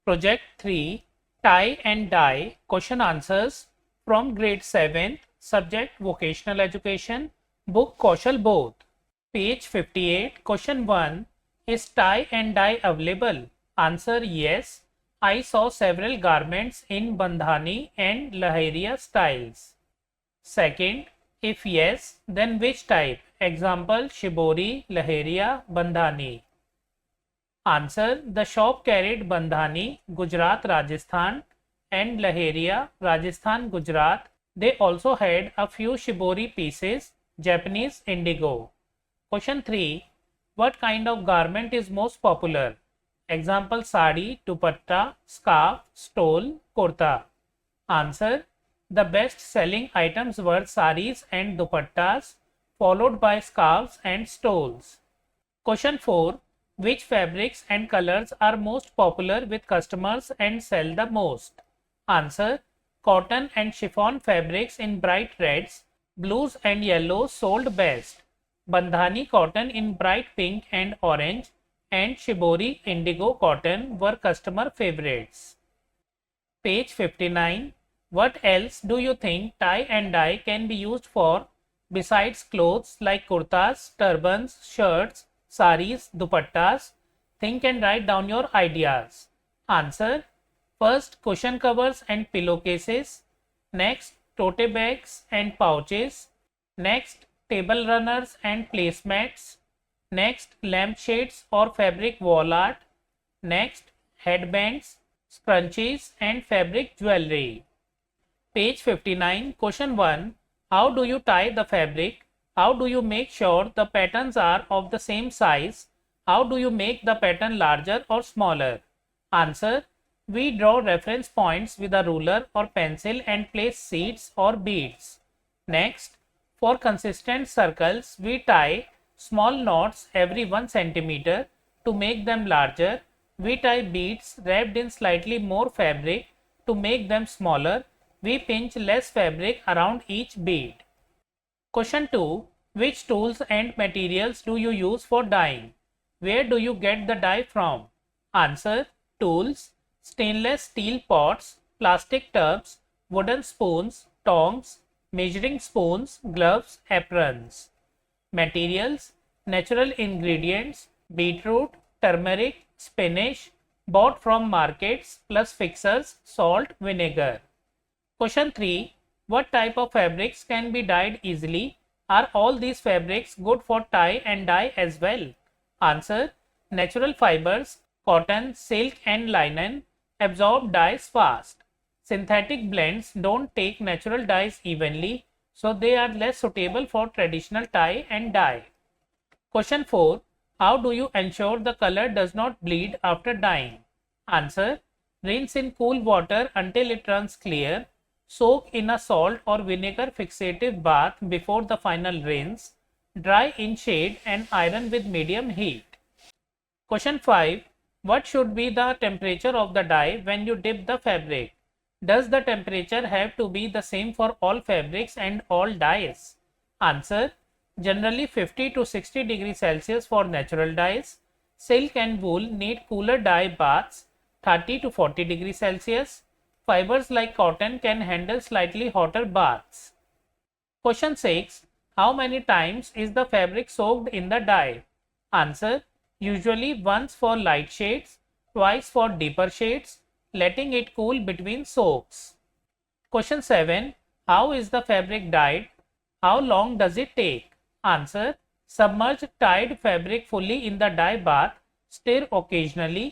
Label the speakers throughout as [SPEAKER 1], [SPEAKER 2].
[SPEAKER 1] Project 3 Tie and Dye Question Answers from Grade 7, Subject Vocational Education, Book Kaushal Bodh. Page 58, Question 1 Is tie and dye available? Answer yes. I saw several garments in Bandhani and Lahariya styles. Second, if yes, then which type? Example Shibori, Lahariya, Bandhani. Answer: the shop carried Bandhani, Gujarat, Rajasthan and Lahariya, Rajasthan, Gujarat. They also had a few Shibori pieces, Japanese indigo. Question 3. What kind of garment is most popular? Example sari, dupatta, scarf, stole, kurta. Answer: the best selling items were saris and dupattas, followed by scarves and stoles. Question 4. Which fabrics and colors are most popular with customers and sell the most? Answer: cotton and chiffon fabrics in bright reds, blues and yellows sold best. Bandhani cotton in bright pink and orange and Shibori indigo cotton were customer favorites. Page 59. What else do you think tie and dye can be used for besides clothes like kurtas, turbans, shirts, saris, dupattas? Think and write down your ideas. Answer: first, cushion covers and pillowcases. Next, tote bags and pouches. Next, table runners and placemats. Next, lampshades or fabric wall art. Next, headbands, scrunchies and fabric jewelry. Page 59, Question 1. How do you tie the fabric? How do you make sure the patterns are of the same size? How do you make the pattern larger or smaller? Answer: we draw reference points with a ruler or pencil and place seeds or beads. Next, for consistent circles, we tie small knots every 1 cm to make them larger. We tie beads wrapped in slightly more fabric to make them smaller. We pinch less fabric around each bead. Question 2. Which tools and materials do you use for dyeing? Where do you get the dye from? Answer: tools, stainless steel pots, plastic tubs, wooden spoons, tongs, measuring spoons, gloves, aprons. Materials: natural ingredients, beetroot, turmeric, spinach, bought from markets plus fixers, salt, vinegar. Question 3. What type of fabrics can be dyed easily? Are all these fabrics good for tie and dye as well? Answer: natural fibers, cotton, silk and linen absorb dyes fast. Synthetic blends don't take natural dyes evenly, so they are less suitable for traditional tie and dye. Question 4. How do you ensure the color does not bleed after dyeing? Answer: rinse in cool water until it turns clear. Soak in a salt or vinegar fixative bath before the final rinse. Dry in shade and iron with medium heat. Question 5. What should be the temperature of the dye when you dip the fabric? Does the temperature have to be the same for all fabrics and all dyes? Answer: generally 50 to 60 degrees Celsius for natural dyes. Silk and wool need cooler dye baths, 30 to 40 degrees Celsius. Fibers like cotton can handle slightly hotter baths. Question 6. How many times is the fabric soaked in the dye? Answer: usually once for light shades, twice for deeper shades, letting it cool between soaks. Question 7. How is the fabric dyed? How long does it take? Answer: submerge dyed fabric fully in the dye bath, stir occasionally,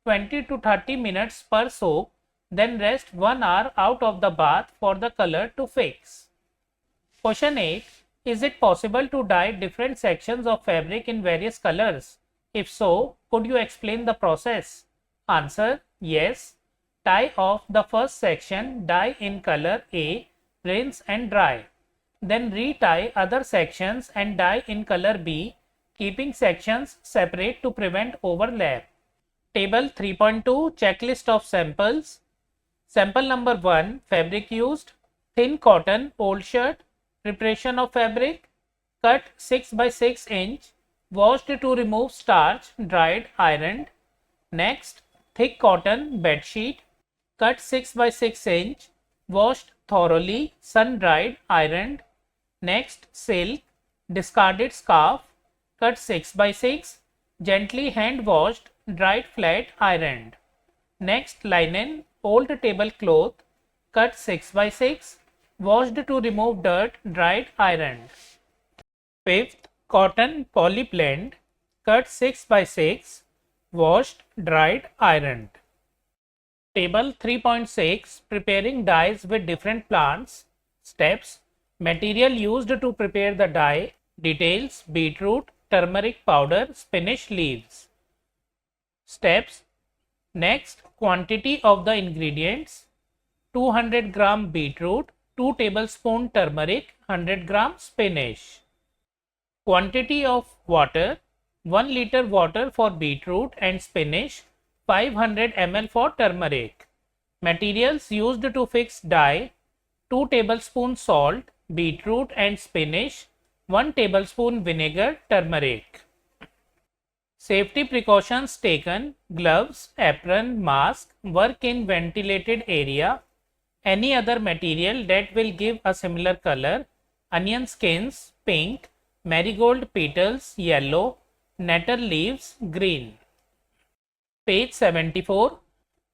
[SPEAKER 1] 20 to 30 minutes per soak, then rest 1 hour out of the bath for the color to fix. Question 8. Is it possible to dye different sections of fabric in various colors? If so, could you explain the process? Answer: yes. Tie off the first section, dye in color A, rinse and dry. Then retie other sections and dye in color B, keeping sections separate to prevent overlap. Table 3.2 Checklist of samples. Sample number 1. Fabric used: thin cotton old shirt. Preparation of fabric: cut 6 by 6 inch, washed to remove starch, dried, ironed. Next, thick cotton bed sheet, cut 6 by 6 inch, washed thoroughly, sun dried, ironed. Next, silk, discarded scarf, cut 6 by 6, gently hand washed, dried flat, ironed. Next, linen, old tablecloth, cut 6 by 6, washed to remove dirt, dried, ironed. Fifth, cotton poly blend, cut 6 by 6, washed, dried, ironed. Table 3.6, preparing dyes with different plants. Steps, material used to prepare the dye, details, beetroot, turmeric powder, spinach leaves. Steps, next, quantity of the ingredients, 200 gram beetroot, 2 tablespoon turmeric, 100 gram spinach. Quantity of water, 1 liter water for beetroot and spinach, 500 ml for turmeric. Materials used to fix dye, 2 tablespoons salt, beetroot and spinach, 1 tablespoon vinegar, turmeric. Safety precautions taken, gloves, apron, mask, work in ventilated area, any other material that will give a similar color, onion skins, pink, marigold petals, yellow, nettle leaves, green. Page 74.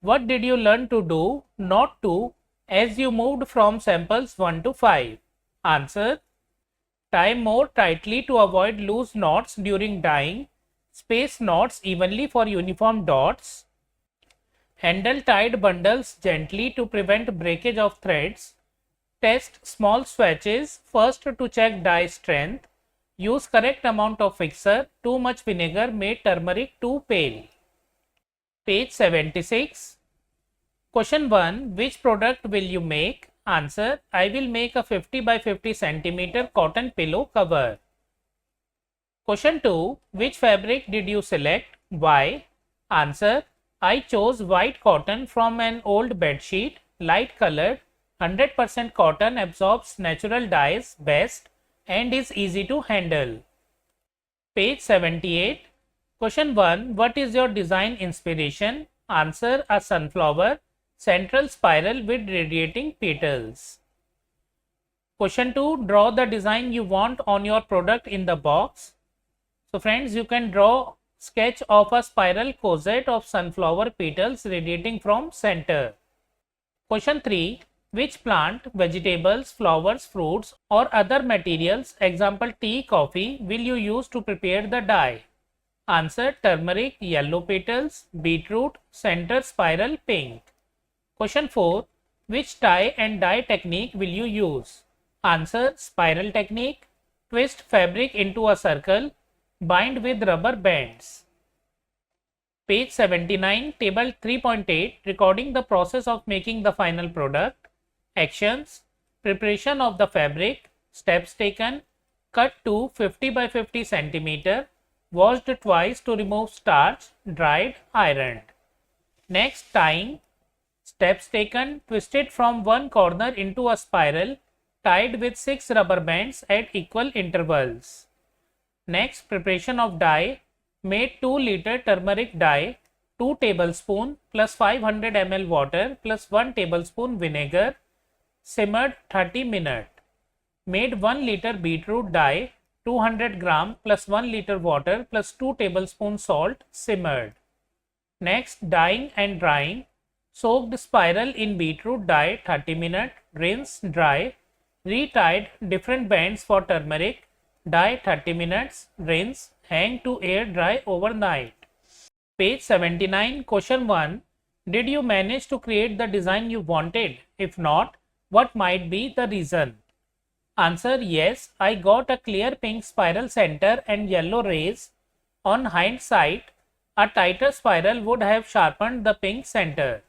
[SPEAKER 1] What did you learn to do, not to, as you moved from samples 1 to 5? Answer. Tie more tightly to avoid loose knots during dyeing. Space knots evenly for uniform dots. Handle tied bundles gently to prevent breakage of threads. Test small swatches first to check dye strength. Use correct amount of fixer. Too much vinegar made turmeric too pale. Page 76. Question 1. Which product will you make? Answer. I will make a 50 by 50 centimeter cotton pillow cover. Question 2. Which fabric did you select? Why? Answer. I chose white cotton from an old bed sheet, light colored, 100% cotton absorbs natural dyes best and is easy to handle. Page 78. Question 1. What is your design inspiration? Answer. A sunflower, central spiral with radiating petals. Question 2. Draw the design you want on your product in the box. So friends, you can draw sketch of a spiral cosette of sunflower petals radiating from center. Question 3. Which plant, vegetables, flowers, fruits or other materials, example tea, coffee, will you use to prepare the dye? Answer. Turmeric, yellow petals, beetroot, center spiral, pink. Question 4. Which tie and dye technique will you use? Answer. Spiral technique. Twist fabric into a circle. Bind with rubber bands. Page 79, table 3.8, recording the process of making the final product. Actions, preparation of the fabric, steps taken, cut to 50 by 50 centimeter, washed twice to remove starch, dried, ironed. Next, tying, steps taken, twisted from one corner into a spiral, tied with 6 rubber bands at equal intervals. Next, preparation of dye, made 2 liter turmeric dye, 2 tablespoon plus 500 ml water plus 1 tablespoon vinegar, simmered 30 minutes. Made 1 liter beetroot dye, 200 gram plus 1 liter water plus 2 tablespoons salt, simmered. Next, dyeing and drying, soaked spiral in beetroot dye 30 minutes, rinse, dry, retied different bands for turmeric, dye 30 minutes, rinse, hang to air dry overnight. Page 79, question 1. Did you manage to create the design you wanted? If not, what might be the reason? Answer. Yes, I got a clear pink spiral center and yellow rays. On hindsight, a tighter spiral would have sharpened the pink center.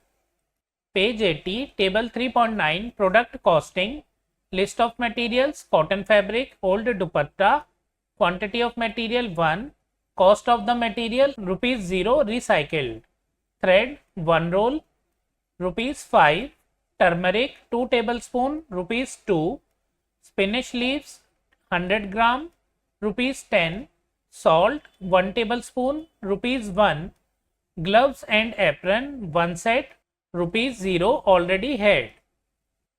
[SPEAKER 1] Page 80, table 3.9, product costing. List of materials, cotton fabric, old dupatta, quantity of material 1, cost of the material rupees 0 recycled, thread 1 roll, rupees 5, turmeric 2 tablespoon, rupees 2, spinach leaves 100 gram, rupees 10, salt 1 tablespoon, rupees 1, Gloves and apron, one set, rupees 0 already had.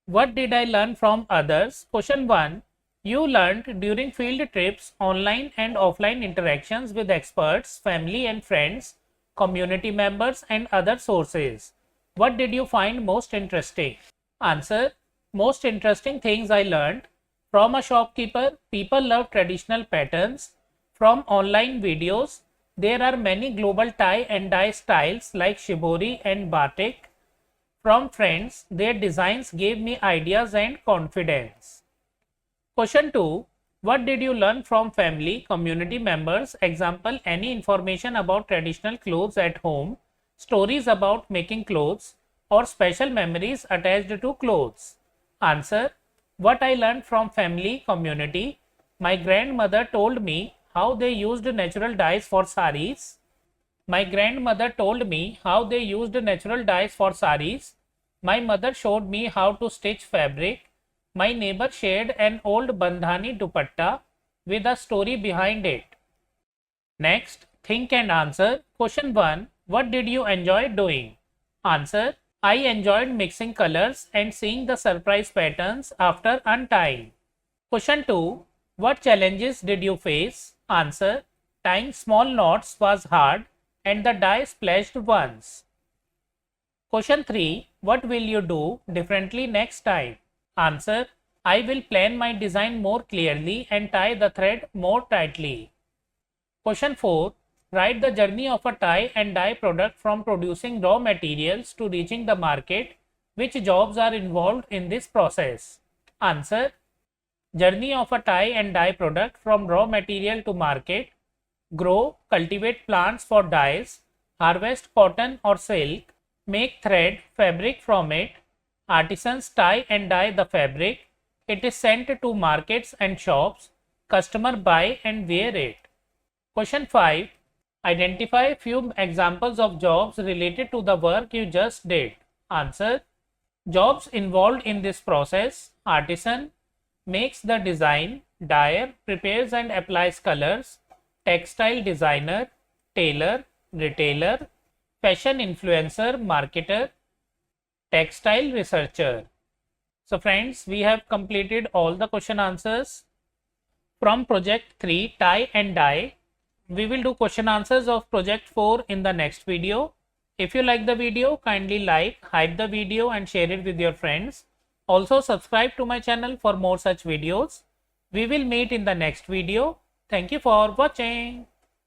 [SPEAKER 1] What did I learn from others? Question 1. You learned during field trips, online and offline interactions with experts, family and friends, community members and other sources. What did you find most interesting? Answer. Most interesting things I learned from a shopkeeper. People love traditional patterns. From online videos, there are many global tie and dye styles like shibori and batik. From friends, their designs gave me ideas and confidence. Question 2. What did you learn from family, community members? Example, any information about traditional clothes at home, stories about making clothes, or special memories attached to clothes? Answer. What I learned from family, community. My grandmother told me how they used natural dyes for saris. My grandmother told me how they used natural dyes for saris. My mother showed me how to stitch fabric. My neighbor shared an old bandhani dupatta with a story behind it. Next, think and answer. Question 1. What did you enjoy doing? Answer. I enjoyed mixing colors and seeing the surprise patterns after untying. Question 2. What challenges did you face? Answer. Tying small knots was hard and the dye splashed once. Question 3. What will you do differently next time? Answer. I will plan my design more clearly and tie the thread more tightly. Question 4. Write the journey of a tie and dye product from producing raw materials to reaching the market. Which jobs are involved in this process? Answer. Journey of a tie and dye product from raw material to market. Grow, cultivate plants for dyes, harvest cotton or silk, make thread, fabric from it, artisans tie and dye the fabric, it is sent to markets and shops, customer buy and wear it. Question 5. Identify few examples of jobs related to the work you just did. Answer. Jobs involved in this process: artisan makes the design, dyer prepares and applies colors, textile designer, tailor, retailer, fashion influencer, marketer, textile researcher. So friends, we have completed all the question answers from project 3, tie and dye. We will do question answers of project 4 in the next video. If you like the video, kindly like, hype the video and share it with your friends. Also subscribe to my channel for more such videos. We will meet in the next video. Thank you for watching.